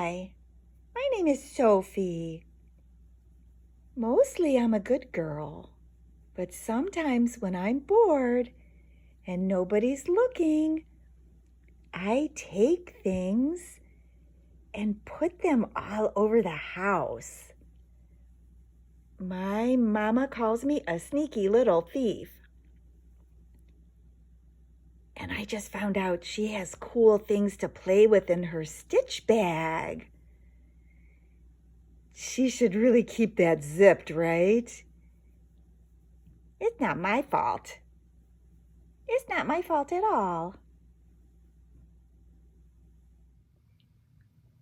Hi, my name is Sophie. Mostly I'm a good girl, but sometimes when I'm bored and nobody's looking, I take things and put them all over the house. My mama calls me a sneaky little thief. And I just found out she has cool things to play with in her stitch bag. She should really keep that zipped, right? It's not my fault. It's not my fault at all.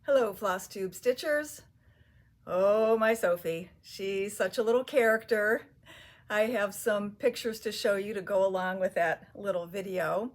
Hello, FlossTube Stitchers. Oh, my Sophie. She's such a little character. I have some pictures to show you to go along with that little video.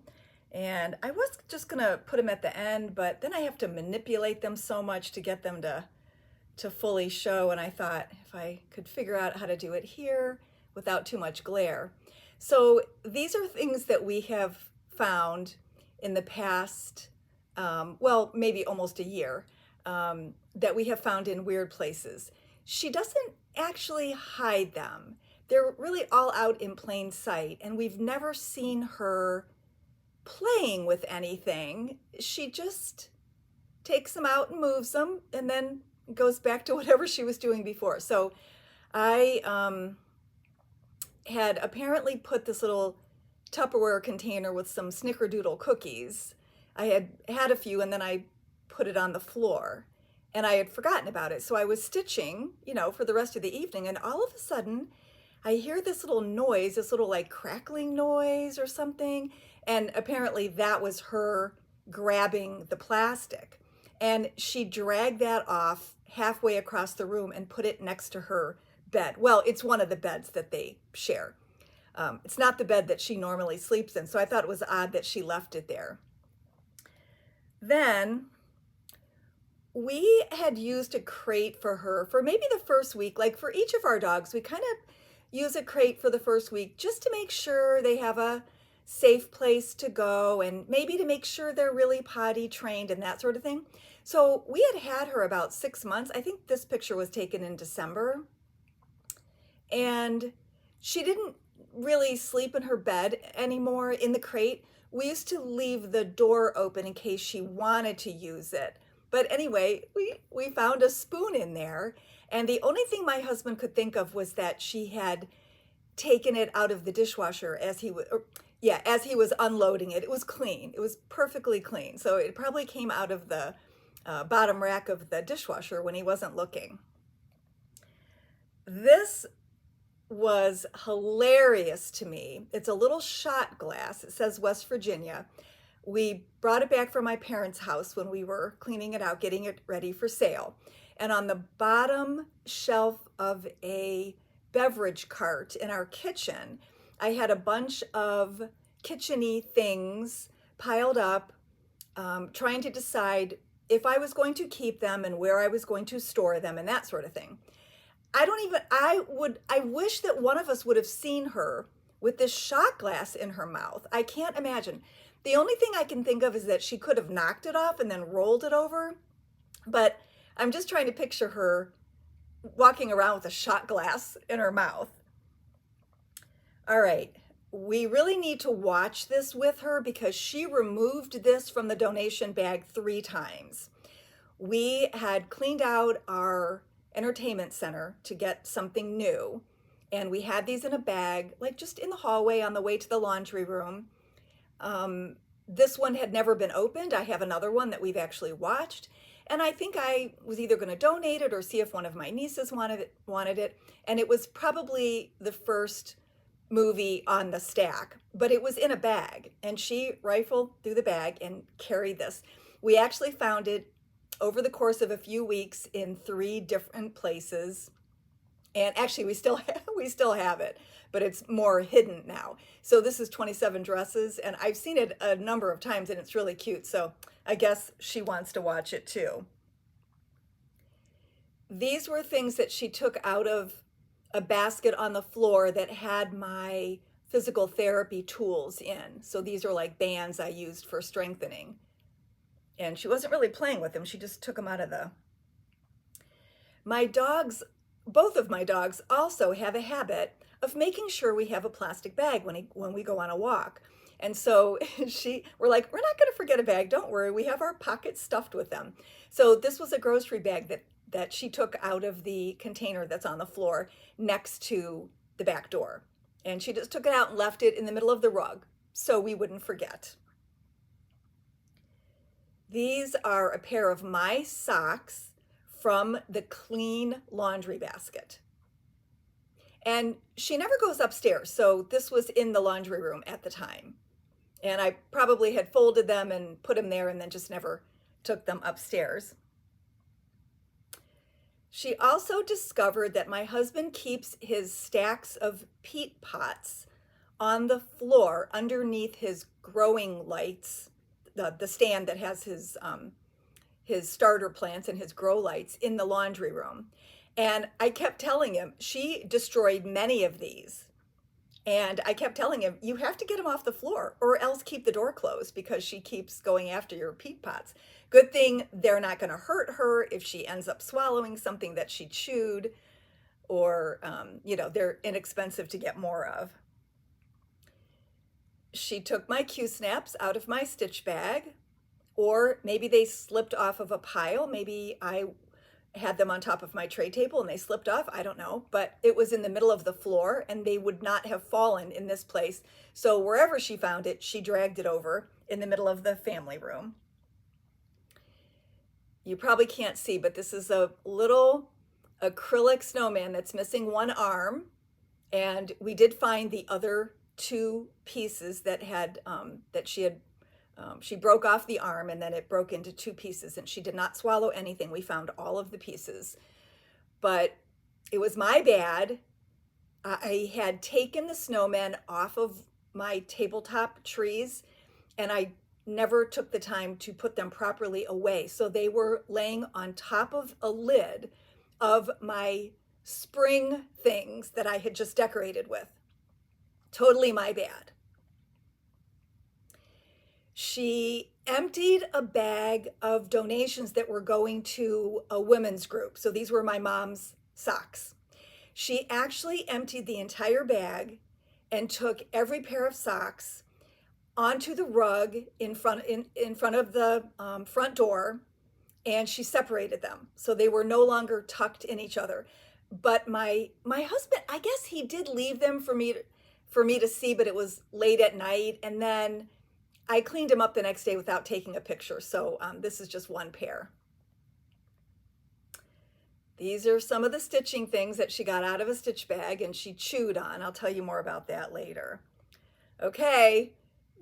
And I was just gonna put them at the end, but then I have to manipulate them so much to get them to fully show. And I thought if I could figure out how to do it here without too much glare. So these are things that we have found in the past, well, maybe almost a year. That we have found in weird places. She doesn't actually hide them. They're really all out in plain sight, and we've never seen her playing with anything. She just takes them out and moves them and then goes back to whatever she was doing before. So I had apparently put this little Tupperware container with some snickerdoodle cookies. I had a few, and then I put it on the floor, and I had forgotten about it. So I was stitching, for the rest of the evening, and all of a sudden I hear this little noise, this little like crackling noise or something. And apparently that was her grabbing the plastic. And she dragged that off halfway across the room and put it next to her bed. Well, it's one of the beds that they share. It's not the bed that she normally sleeps in. So I thought it was odd that she left it there. Then we had used a crate for her for maybe the first week. Like for each of our dogs, we kind of use a crate for the first week just to make sure they have a safe place to go and maybe to make sure they're really potty trained and that sort of thing. So we had her about 6 months. I think this picture was taken in December. And she didn't really sleep in her bed anymore in the crate. We used to leave the door open in case she wanted to use it. But anyway, we found a spoon in there, and the only thing my husband could think of was that she had taken it out of the dishwasher as he was unloading it. It was clean. It was perfectly clean. So it probably came out of the bottom rack of the dishwasher when he wasn't looking. This was hilarious to me. It's a little shot glass. It says West Virginia. We brought it back from my parents' house when we were cleaning it out, getting it ready for sale. And on the bottom shelf of a beverage cart in our kitchen, I had a bunch of kitchen-y things piled up, trying to decide if I was going to keep them and where I was going to store them and that sort of thing. I wish that one of us would have seen her with this shot glass in her mouth. I can't imagine. The only thing I can think of is that she could have knocked it off and then rolled it over. But I'm just trying to picture her walking around with a shot glass in her mouth. All right, we really need to watch this with her because she removed this from the donation bag 3 times. We had cleaned out our entertainment center to get something new, and we had these in a bag, like just in the hallway on the way to the laundry room. This one had never been opened. I have another one that we've actually watched, and I think I was either going to donate it or see if one of my nieces wanted it, and it was probably the first movie on the stack, but it was in a bag, and she rifled through the bag and carried this. We actually found it over the course of a few weeks in 3 different places. And actually we still have it, but it's more hidden now. So this is 27 dresses, and I've seen it a number of times, and it's really cute. So I guess she wants to watch it too. These were things that she took out of a basket on the floor that had my physical therapy tools in. So these are like bands I used for strengthening. and she wasn't really playing with them. She just took them out of the... My dogs, both of my dogs also have a habit of making sure we have a plastic bag when we go on a walk. And so we're like, we're not going to forget a bag. Don't worry. We have our pockets stuffed with them. So this was a grocery bag that she took out of the container that's on the floor next to the back door. And she just took it out and left it in the middle of the rug so we wouldn't forget. These are a pair of my socks from the clean laundry basket. And she never goes upstairs, so this was in the laundry room at the time. And I probably had folded them and put them there and then just never took them upstairs. She also discovered that my husband keeps his stacks of peat pots on the floor underneath his growing lights, the stand that has his starter plants and his grow lights in the laundry room. And I kept telling him, she destroyed many of these. And I kept telling him, you have to get them off the floor or else keep the door closed because she keeps going after your peat pots. Good thing they're not going to hurt her if she ends up swallowing something that she chewed, or, they're inexpensive to get more of. She took my Q-snaps out of my stitch bag, or maybe they slipped off of a pile. Maybe I had them on top of my tray table and they slipped off. I don't know, but it was in the middle of the floor and they would not have fallen in this place. So wherever she found it, she dragged it over in the middle of the family room. You probably can't see, but this is a little acrylic snowman that's missing one arm. And we did find the other two pieces that she broke off the arm and then it broke into two pieces, and she did not swallow anything. We found all of the pieces, but it was my bad. I had taken the snowman off of my tabletop trees and I never took the time to put them properly away. So they were laying on top of a lid of my spring things that I had just decorated with. Totally my bad. She emptied a bag of donations that were going to a women's group. So these were my mom's socks. She actually emptied the entire bag and took every pair of socks onto the rug in front of the front door, and she separated them. So they were no longer tucked in each other. But my husband, I guess he did leave them for me to see, but it was late at night. And then I cleaned them up the next day without taking a picture. So this is just one pair. These are some of the stitching things that she got out of a stitch bag and she chewed on. I'll tell you more about that later. Okay,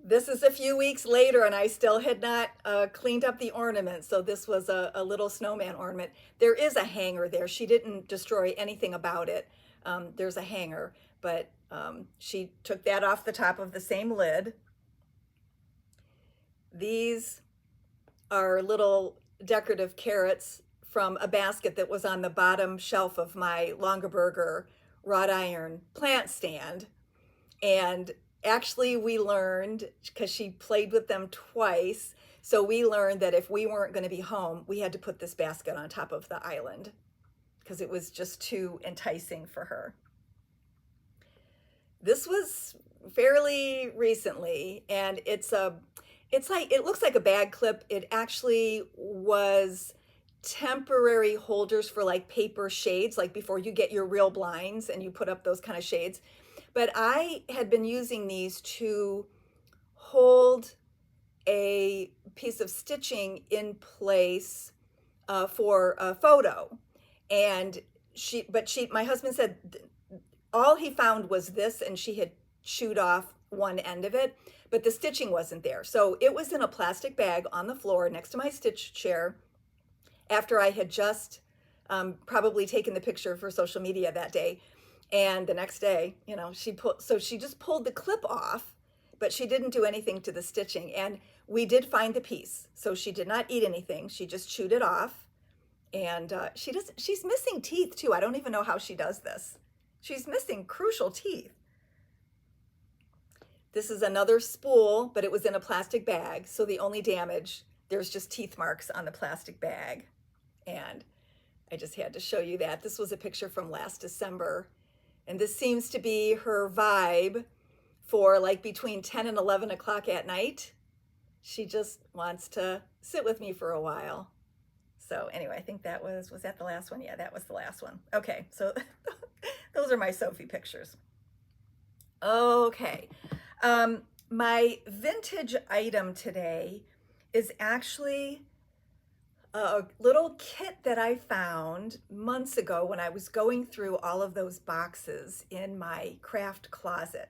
this is a few weeks later and I still had not cleaned up the ornament. So this was a little snowman ornament. There is a hanger there. She didn't destroy anything about it. There's a hanger, but she took that off the top of the same lid. These are little decorative carrots from a basket that was on the bottom shelf of my Longaberger wrought iron plant stand. And actually we learned, because she played with them twice, so we learned that if we weren't going to be home, we had to put this basket on top of the island because it was just too enticing for her. This was fairly recently, and it looks like a bag clip. It actually was temporary holders for like paper shades, like before you get your real blinds and you put up those kind of shades. But I had been using these to hold a piece of stitching in place for a photo. And my husband said all he found was this, and she had chewed off one end of it, but the stitching wasn't there. So it was in a plastic bag on the floor next to my stitch chair after I had just probably taken the picture for social media that day. And the next day, she just pulled the clip off, but she didn't do anything to the stitching. And we did find the piece. So she did not eat anything. She just chewed it off. And she's missing teeth too. I don't even know how she does this. She's missing crucial teeth. This is another spool, but it was in a plastic bag. So the only damage there's just teeth marks on the plastic bag. And I just had to show you that. This was a picture from last December. And this seems to be her vibe for like between 10 and 11 o'clock at night. She just wants to sit with me for a while. So anyway, I think that was that the last one? Yeah, that was the last one. Okay, so those are my Sophie pictures. Okay, my vintage item today is actually a little kit that I found months ago when I was going through all of those boxes in my craft closet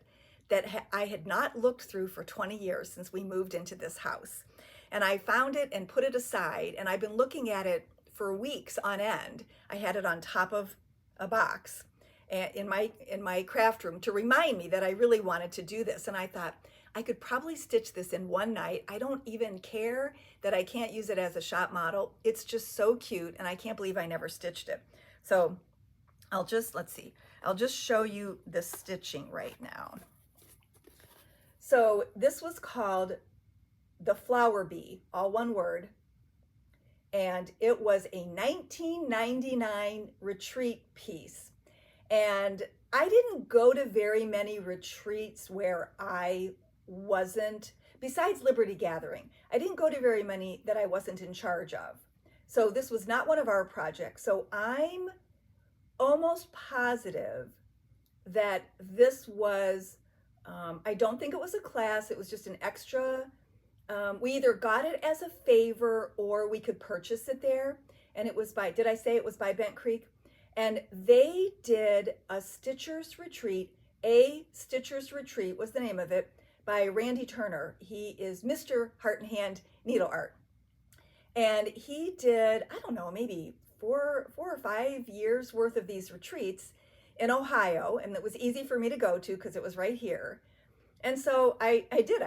that I had not looked through for 20 years since we moved into this house. And I found it and put it aside, and I've been looking at it for weeks on end. I had it on top of a box in my craft room to remind me that I really wanted to do this. And I thought, I could probably stitch this in one night. I don't even care that I can't use it as a shop model. It's just so cute, and I can't believe I never stitched it. So let's see. I'll just show you the stitching right now. So this was called the Flower Bee, all one word. And it was a 1999 retreat piece. And I didn't go to very many retreats where I wasn't, besides Liberty Gathering, I didn't go to very many that I wasn't in charge of. So this was not one of our projects. So I'm almost positive that this was, I don't think it was a class, it was just an extra. We either got it as a favor or we could purchase it there. And it was by, did I say it was by Bent Creek? And they did a Stitcher's Retreat. A Stitcher's Retreat was the name of it, by Randy Turner. He is Mr. Heart and Hand Needle Art. And he did, I don't know, maybe four or 5 years worth of these retreats in Ohio. And it was easy for me to go to because it was right here. And so I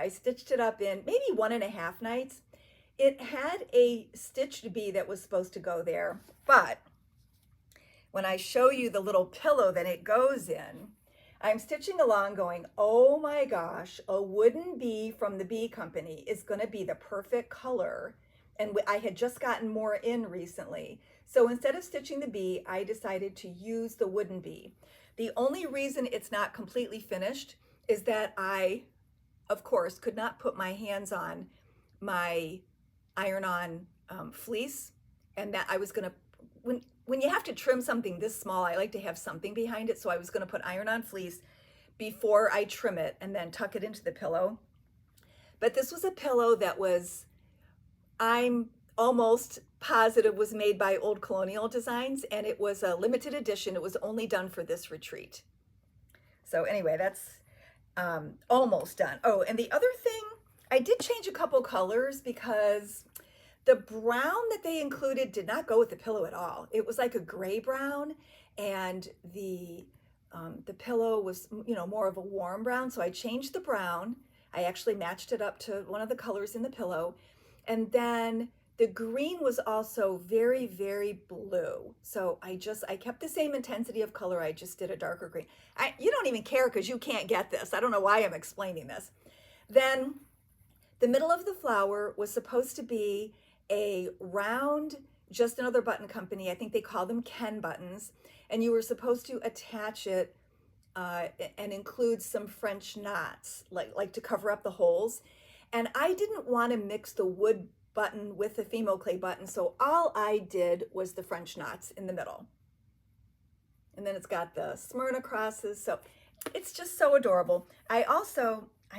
stitched it up in maybe 1.5 nights. It had a stitched bee that was supposed to go there, but when I show you the little pillow that it goes in, I'm stitching along going, oh my gosh, a wooden bee from the bee company is gonna be the perfect color. And I had just gotten more in recently. So instead of stitching the bee, I decided to use the wooden bee. The only reason it's not completely finished is that I, of course, could not put my hands on my iron-on fleece, and that I was gonna, when you have to trim something this small, I like to have something behind it, so I was gonna put iron-on fleece before I trim it and then tuck it into the pillow. But this was a pillow that was, I'm almost positive was made by Old Colonial Designs, and it was a limited edition. It was only done for this retreat. So anyway, that's almost done. Oh, and the other thing, I did change a couple colors because the brown that they included did not go with the pillow at all. It was like a gray brown, and the pillow was, you know, more of a warm brown. So I changed the brown. I actually matched it up to one of the colors in the pillow. And then the green was also very, very blue. So I kept the same intensity of color. I just did a darker green. You don't even care because you can't get this. I don't know why I'm explaining this. Then the middle of the flower was supposed to be a round, just another button company. I think they call them Ken buttons. And you were supposed to attach it and include some French knots, like to cover up the holes. And I didn't want to mix the wood button with the Fimo clay button, so all I did was the French knots in the middle. And then it's got the Smyrna crosses, so it's just so adorable. I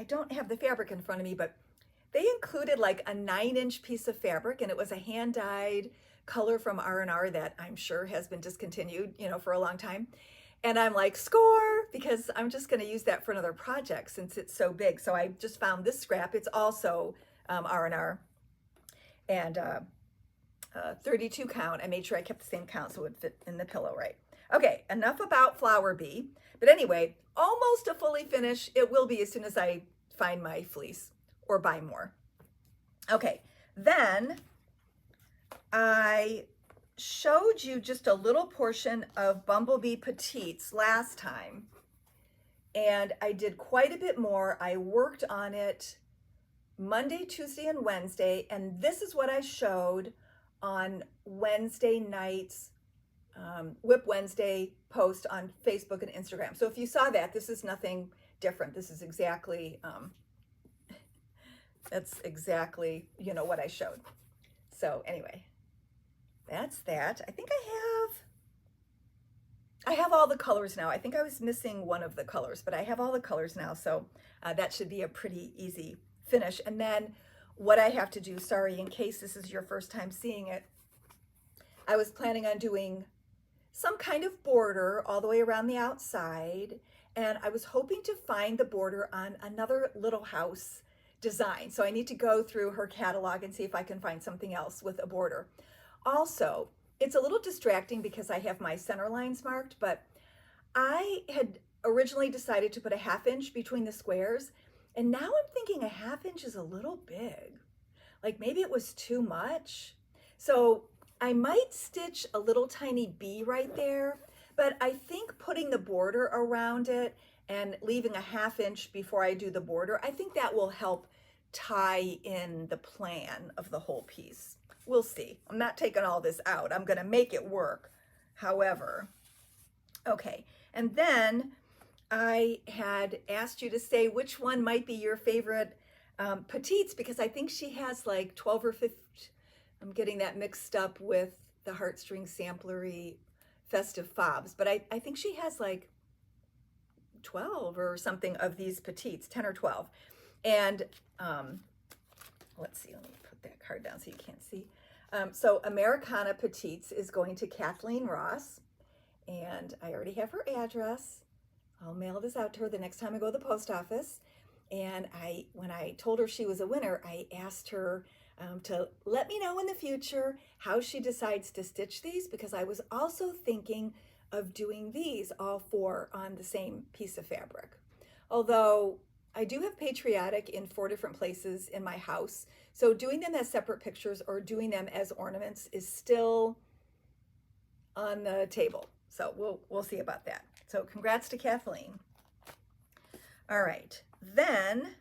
don't have the fabric in front of me, but they included like a 9-inch piece of fabric, and it was a hand-dyed color from R&R that I'm sure has been discontinued, you know, for a long time. And I'm like, score, because I'm just going to use that for another project since it's so big. So I just found this scrap. It's also R&R, and 32 count. I made sure I kept the same count so it would fit in the pillow right. Okay, enough about Flower Bee. But anyway, almost a fully finished. It will be as soon as I find my fleece or buy more. Okay, then I showed you just a little portion of Bumblebee Petites last time, and I did quite a bit more. I worked on it Monday, Tuesday, and Wednesday, and this is what I showed on Wednesday night's Whip Wednesday post on Facebook and Instagram. So if you saw that, this is nothing different. This is exactly, that's exactly, you know, what I showed. So anyway, that's that. I think I have all the colors now. I think I was missing one of the colors, but I have all the colors now. So that should be a pretty easy finish. And then what I have to do, sorry, in case this is your first time seeing it, I was planning on doing some kind of border all the way around the outside. And I was hoping to find the border on another little house design. So I need to go through her catalog and see if I can find something else with a border. Also, it's a little distracting because I have my center lines marked, but I had originally decided to put a 1/2 inch between the squares, and now I'm thinking a 1/2 inch is a little big. Like maybe it was too much. So I might stitch a little tiny B right there, but I think putting the border around it and leaving a 1/2 inch before I do the border, I think that will help tie in the plan of the whole piece. We'll see. I'm not taking all this out. I'm going to make it work. However, okay. And then I had asked you to say which one might be your favorite petites, because I think she has like 12 or 15. I'm getting that mixed up with the Heartstring Samplery Festive Fobs, but I think she has like 12 or something of these petites, 10 or 12. And let's see, let me put that card down so you can't see. So Americana Petites is going to Kathleen Ross, and I already have her address. I'll mail this out to her the next time I go to the post office. And when I told her she was a winner, I asked her to let me know in the future how she decides to stitch these, because I was also thinking of doing these all 4 on the same piece of fabric. Although I do have Patriotic in 4 different places in my house, so doing them as separate pictures or doing them as ornaments is still on the table. So we'll see about that. So congrats to Kathleen. All right, then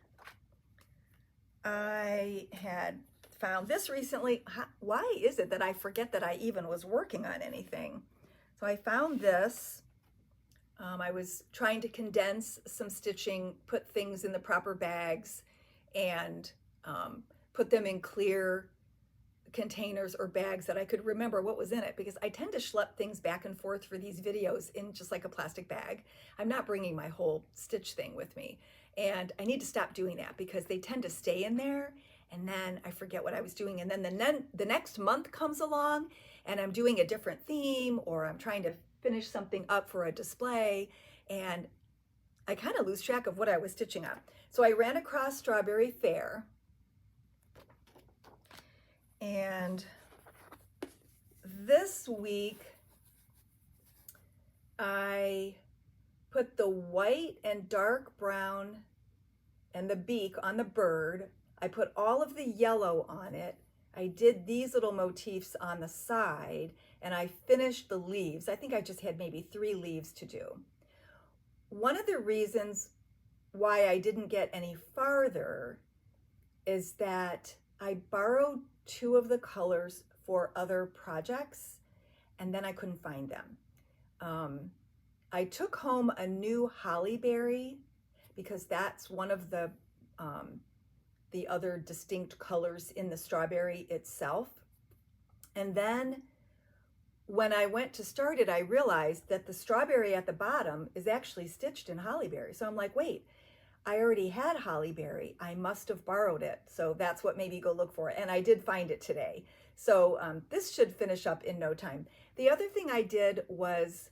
I had found this recently. Why is it that I forget that I even was working on anything? So I found this. I was trying to condense some stitching, put things in the proper bags, and put them in clear containers or bags that I could remember what was in it, because I tend to schlep things back and forth for these videos in just like a plastic bag. I'm not bringing my whole stitch thing with me, and I need to stop doing that because they tend to stay in there and then I forget what I was doing, and then the next month comes along and I'm doing a different theme, or I'm trying to finish something up for a display, and I kind of lose track of what I was stitching on. So I ran across Strawberry Fair, and this week I put the white and dark brown and the beak on the bird. I put all of the yellow on it. I did these little motifs on the side, and I finished the leaves. I think I just had maybe 3 leaves to do. One of the reasons why I didn't get any farther is that I borrowed 2 of the colors for other projects, and then I couldn't find them. I took home a new Hollyberry because that's one of the other distinct colors in the strawberry itself. And then when I went to start it, I realized that the strawberry at the bottom is actually stitched in Hollyberry. So I'm like, wait, I already had Hollyberry. I must have borrowed it. So that's what made me go look for it. And I did find it today. So this should finish up in no time. The other thing I did was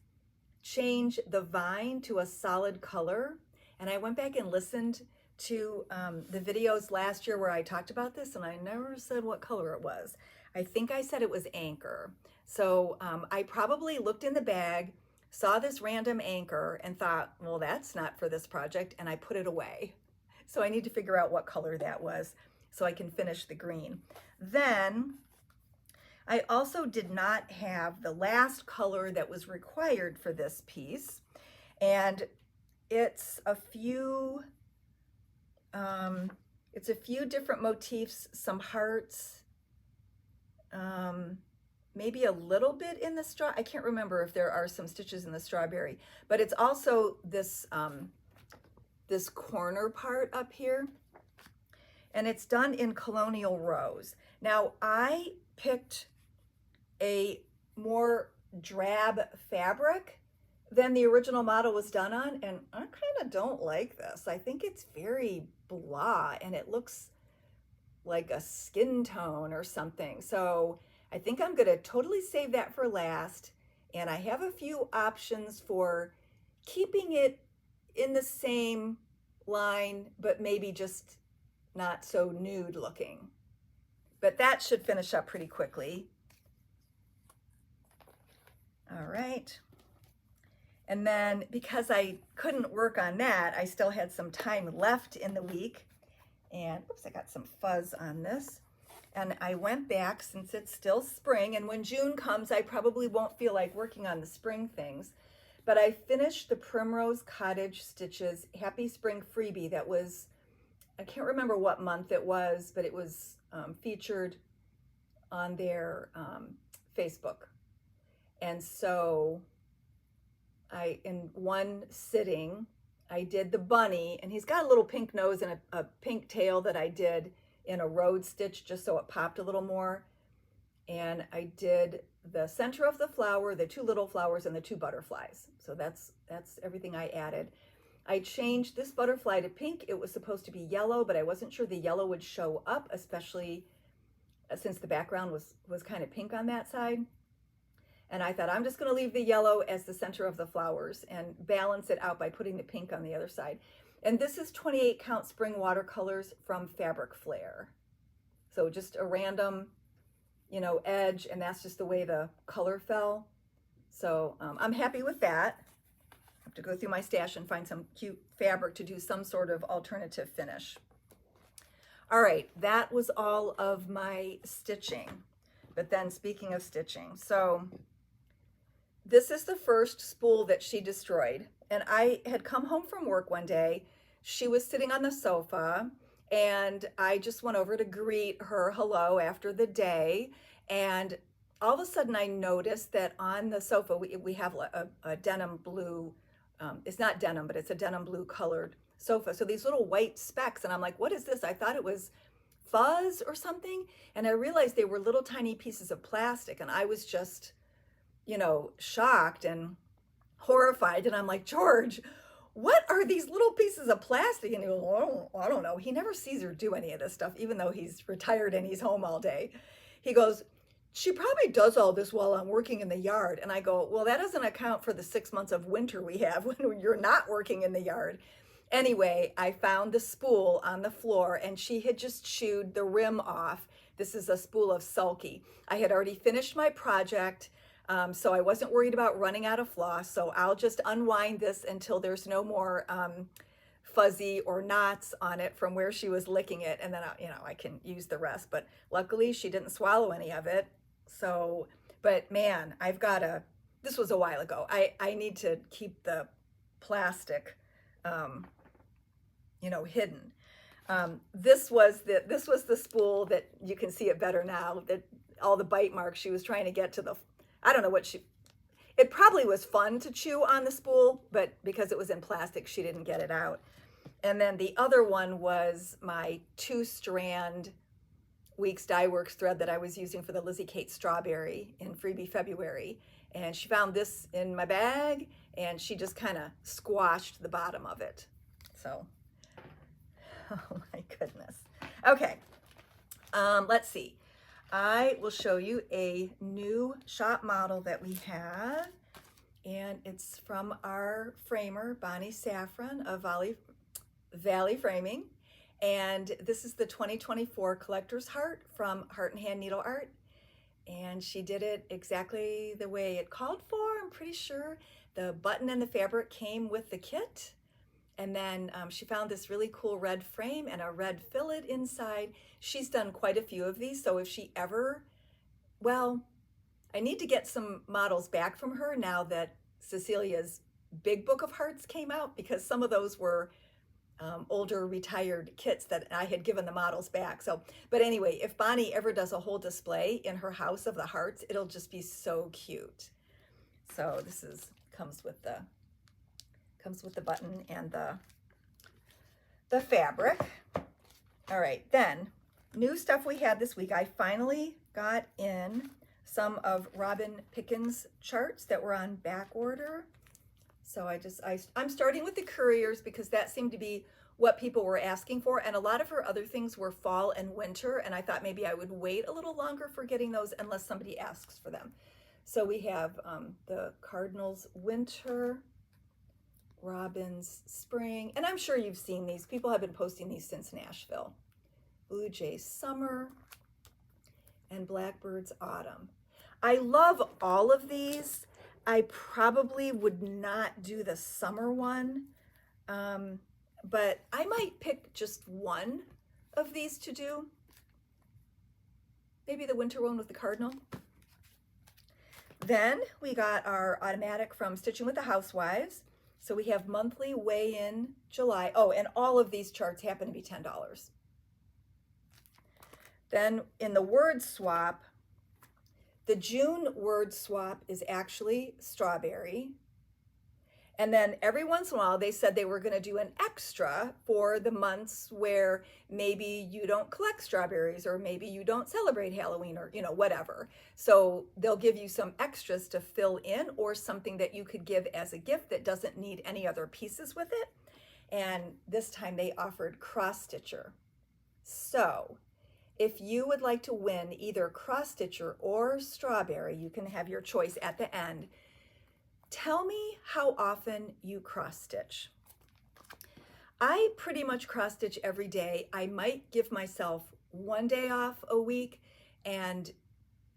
change the vine to a solid color. And I went back and listened to the videos last year where I talked about this, and I never said what color it was. I think I said it was Anchor. So I probably looked in the bag, saw this random Anchor, and thought, well, that's not for this project, and I put it away. So I need to figure out what color that was so I can finish the green. Then I also did not have the last color that was required for this piece, and it's a few It's a few different motifs, some hearts, maybe a little bit in the straw. I can't remember if there are some stitches in the strawberry, but it's also this, this corner part up here, and it's done in Colonial Rose. Now, I picked a more drab fabric than the original model was done on, and I kind of don't like this. I think it's very blah, and it looks like a skin tone or something. So I think I'm gonna totally save that for last, and I have a few options for keeping it in the same line, but maybe just not so nude looking. But that should finish up pretty quickly. All right. And then because I couldn't work on that, I still had some time left in the week. And oops, I got some fuzz on this. And I went back since it's still spring. And when June comes, I probably won't feel like working on the spring things. But I finished the Primrose Cottage Stitches Happy Spring freebie that was, I can't remember what month it was, but it was featured on their Facebook. And so in one sitting, I did the bunny, and he's got a little pink nose and a pink tail that I did in a road stitch just so it popped a little more. And I did the center of the flower, the two little flowers, and the two butterflies. So that's everything I added. I changed this butterfly to pink. It was supposed to be yellow, but I wasn't sure the yellow would show up, especially since the background was kind of pink on that side. And I thought, I'm just gonna leave the yellow as the center of the flowers and balance it out by putting the pink on the other side. And this is 28 count spring watercolors from Fabric Flair. So just a random, edge, and that's just the way the color fell. So I'm happy with that. I have to go through my stash and find some cute fabric to do some sort of alternative finish. All right, that was all of my stitching. But then speaking of stitching, so this is the first spool that she destroyed. And I had come home from work one day. She was sitting on the sofa, and I just went over to greet her hello after the day. And all of a sudden I noticed that on the sofa, we have a denim blue, it's not denim, but it's a denim blue colored sofa. So these little white specks, and I'm like, what is this? I thought it was fuzz or something. And I realized they were little tiny pieces of plastic, and I was just, shocked and horrified. And I'm like, George, what are these little pieces of plastic? And he goes, well, I don't know. He never sees her do any of this stuff, even though he's retired and he's home all day. He goes, she probably does all this while I'm working in the yard. And I go, well, that doesn't account for the 6 months of winter we have when you're not working in the yard. Anyway, I found the spool on the floor, and she had just chewed the rim off. This is a spool of Sulky. I had already finished my project, so I wasn't worried about running out of floss. So I'll just unwind this until there's no more fuzzy or knots on it from where she was licking it, and then I can use the rest. But luckily she didn't swallow any of it. So, but man, this was a while ago. I need to keep the plastic hidden. This was the spool that you can see it better now, that all the bite marks she was trying to get to I don't know what it probably was fun to chew on the spool, but because it was in plastic, she didn't get it out. And then the other one was my 2-strand Weeks Dye Works thread that I was using for the Lizzie Kate Strawberry in Freebie February. And she found this in my bag, and she just kind of squashed the bottom of it. So, oh my goodness. Okay, let's see. I will show you a new shop model that we have, and it's from our framer, Bonnie Saffron of Valley Framing. And this is the 2024 Collector's Heart from Heart and Hand Needle Art. And she did it exactly the way it called for. I'm pretty sure the button and the fabric came with the kit. And then she found this really cool red frame and a red fillet inside. She's done quite a few of these. So if she ever, well, I need to get some models back from her now that Cecilia's Big Book of Hearts came out, because some of those were older retired kits that I had given the models back. So, but anyway, if Bonnie ever does a whole display in her house of the hearts, it'll just be so cute. So this is comes with the button and the fabric. All right, then new stuff we had this week. I finally got in some of Robin Pickens charts that were on back order. So I'm starting with the couriers because that seemed to be what people were asking for. And a lot of her other things were fall and winter. And I thought maybe I would wait a little longer for getting those unless somebody asks for them. So we have the Cardinals winter, Robin's spring. And I'm sure you've seen these. People have been posting these since Nashville. Blue Jays summer and Blackbird's autumn. I love all of these. I probably would not do the summer one, but I might pick just one of these to do. Maybe the winter one with the cardinal. Then we got our automatic from Stitching with the Housewives. So we have monthly weigh-in July. Oh, and all of these charts happen to be $10. Then in the word swap, the June word swap is actually strawberry. And then every once in a while, they said they were going to do an extra for the months where maybe you don't collect strawberries or maybe you don't celebrate Halloween or, whatever. So they'll give you some extras to fill in or something that you could give as a gift that doesn't need any other pieces with it. And this time they offered cross stitcher. So if you would like to win either cross stitcher or strawberry, you can have your choice at the end. Tell me how often you cross stitch. I pretty much cross stitch every day. I might give myself one day off a week, and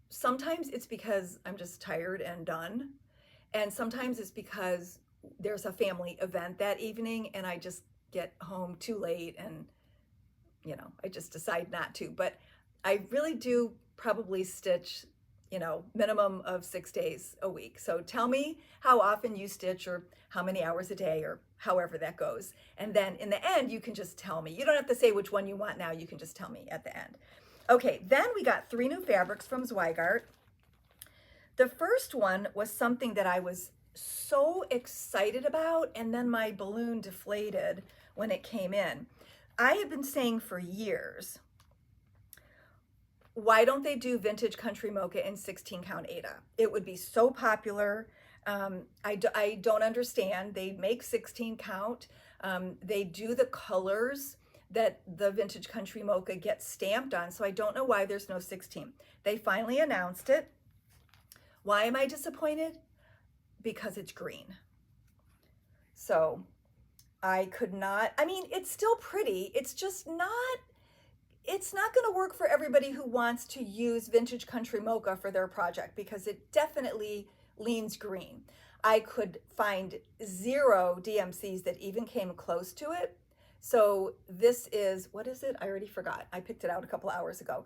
sometimes it's because I'm just tired and done. And sometimes it's because there's a family event that evening and I just get home too late and I just decide not to. But I really do probably stitch, minimum of 6 days a week. So tell me how often you stitch or how many hours a day or however that goes. And then in the end, you can just tell me. You don't have to say which one you want now. You can just tell me at the end. Okay, then we got 3 new fabrics from Zweigart. The first one was something that I was so excited about, and then my balloon deflated when it came in. I have been saying for years, why don't they do vintage country mocha in 16 count Aida? It would be so popular. I don't understand. They make 16 count. They do the colors that the vintage country mocha gets stamped on. So I don't know why there's no 16. They finally announced it. Why am I disappointed? Because it's green. So I could not, it's still pretty. It's just not, it's not going to work for everybody who wants to use vintage country mocha for their project because it definitely leans green. I could find 0 DMCs that even came close to it. So this is, what is it? I already forgot. I picked it out a couple hours ago.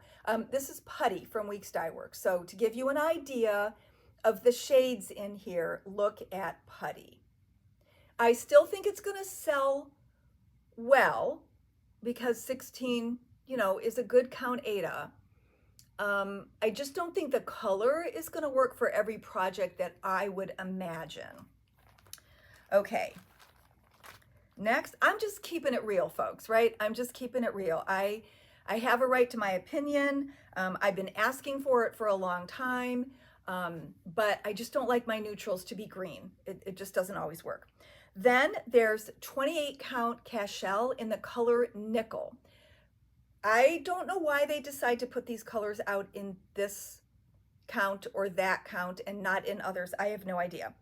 This is Putty from Weeks Dye Works. So to give you an idea of the shades in here, look at Putty. I still think it's going to sell well because 16, is a good count Aida. I just don't think the color is going to work for every project that I would imagine. Okay. Next, I'm just keeping it real, folks, right? I'm just keeping it real. I have a right to my opinion. I've been asking for it for a long time, but I just don't like my neutrals to be green. It just doesn't always work. Then there's 28 count Cashel in the color Nickel. I don't know why they decide to put these colors out in this count or that count and not in others. I have no idea.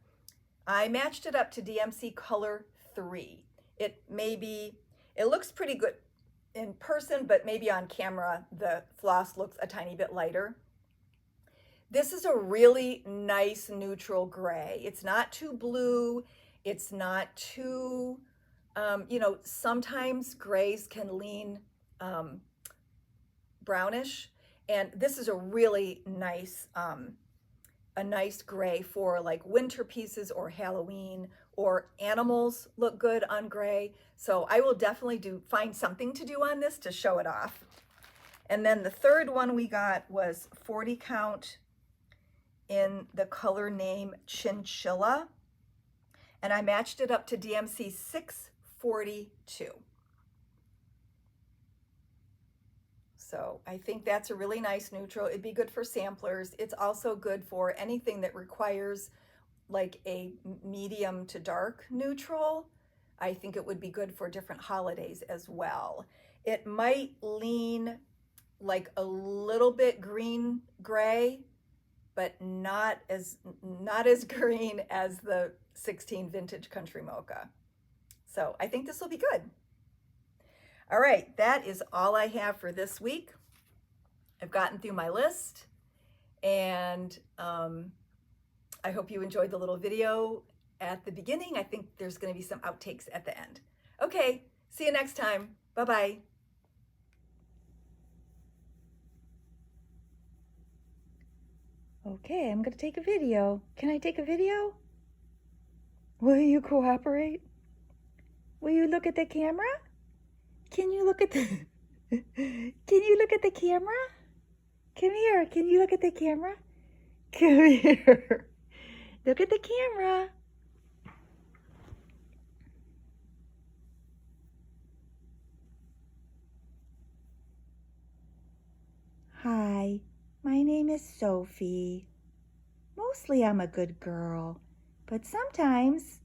I matched it up to DMC color 3. It looks pretty good in person, but maybe on camera, the floss looks a tiny bit lighter. This is a really nice neutral gray. It's not too blue. It's not too, sometimes grays can lean brownish. And this is a really nice, a nice gray for like winter pieces or Halloween or animals look good on gray. So I will definitely find something to do on this to show it off. And then the third one we got was 40 count in the color name Chinchilla. And I matched it up to DMC 642. So I think that's a really nice neutral. It'd be good for samplers. It's also good for anything that requires like a medium to dark neutral. I think it would be good for different holidays as well. It might lean like a little bit green gray, but not as green as the 16 Vintage Country Mocha. So I think this will be good. All right, that is all I have for this week. I've gotten through my list, and I hope you enjoyed the little video at the beginning. I think there's going to be some outtakes at the end. Okay, see you next time. Bye-bye. Okay, I'm going to take a video. Can I take a video? Will you cooperate? Will you look at the camera? Can you look at the Can you look at the camera? Come here. Can you look at the camera? Come here. Look at the camera. Hi, my name is Sophie. Mostly I'm a good girl, but sometimes